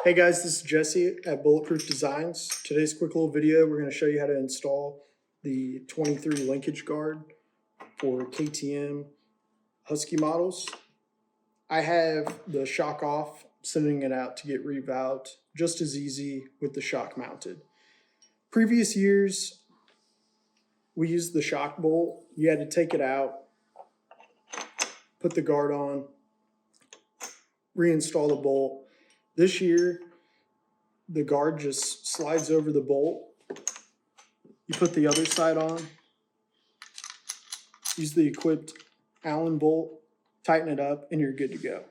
Hey guys, this is Jesse at Bulletproof Designs. Today's quick little video, we're going to show you how to install the 23 linkage guard for KTM Husky models. I have the shock off, sending it out to get revalved, just as easy with the shock mounted. Previous years, we used the shock bolt. You had to take it out, put the guard on, reinstall the bolt. This year, the guard just slides over the bolt. You put the other side on, use the equipped Allen bolt, tighten it up, and you're good to go.